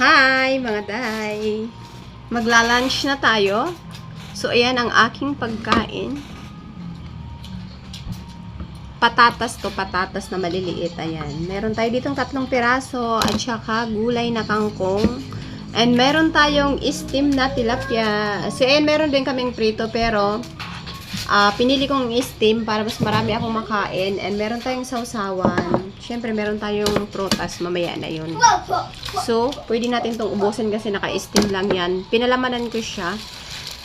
Hi mga day! Magla-lunch na tayo. So, ayan ang aking pagkain. Patatas to, patatas na maliliit. Ayan. Meron tayo ditong 3 piraso at saka gulay na kangkong. And meron tayong steam na tilapia. So, ayan, meron din kaming prito pero pinili kong steam para mas marami akong makain. And meron tayong sausawan. Siyempre, meron tayong prutas. Mamaya na yun. So, pwede natin itong ubusin kasi naka-steam lang yan. Pinalamanan ko siya.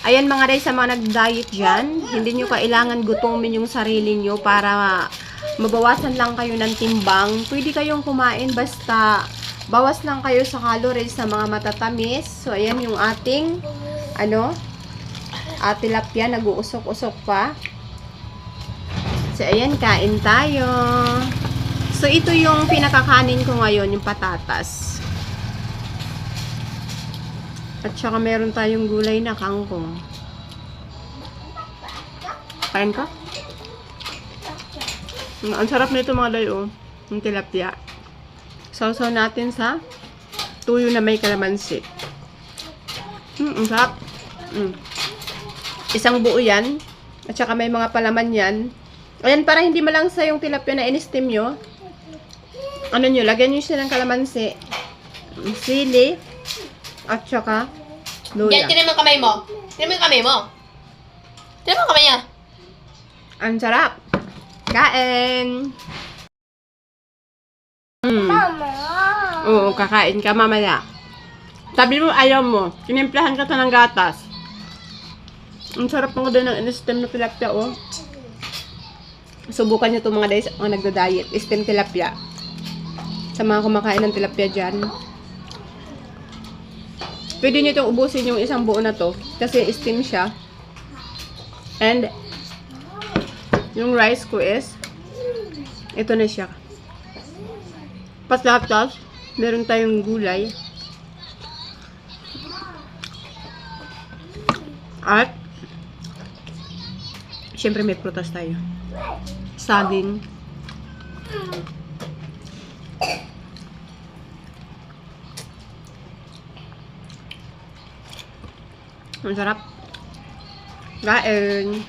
Ayan mga day, sa mga nag-diet dyan, hindi nyo kailangan gutumin yung sarili nyo para mabawasan lang kayo ng timbang. Pwede kayong kumain basta bawas lang kayo sa calories sa mga matatamis. So, ayan yung ating tilapia, nag-uusok-usok pa. So, ayan, kain tayo. So, ito yung pinakakanin ko ngayon, yung patatas. At saka meron tayong gulay na kangkong. Kain ka? Ang sarap nito mga day, oh. Yung tilapia. Sausaw natin sa tuyo na may kalamansi. Ang sarap. Isang buo yan. At saka may mga palaman yan. Ayan, para hindi malangsa yung tilapia na in-steam nyo. Lagyan nyo siya ng kalamansi, sili, at saka luya. Yan, tinan mo yung kamay mo. Tinan mo yung kamay mo. Tinan mo yung kamay niya. Ang sarap. Kain. Oo, kakain ka mamaya. Sabi mo, ayaw mo. Kinimplahan ka ng gatas. Ang sarap mo din ng in-steam na tilapia, oh. Subukan nyo itong mga days, mga nagda-diet. Steam tilapia. Sa mga kumakain ng tilapia dyan. Pwede nyo itong ubusin yung isang buo na to. Kasi steam siya. And, yung rice ko is, ito na siya. Paslatas, meron tayong gulay. At, syempre may prutas tayo. Saging. Ang sarap. Kain.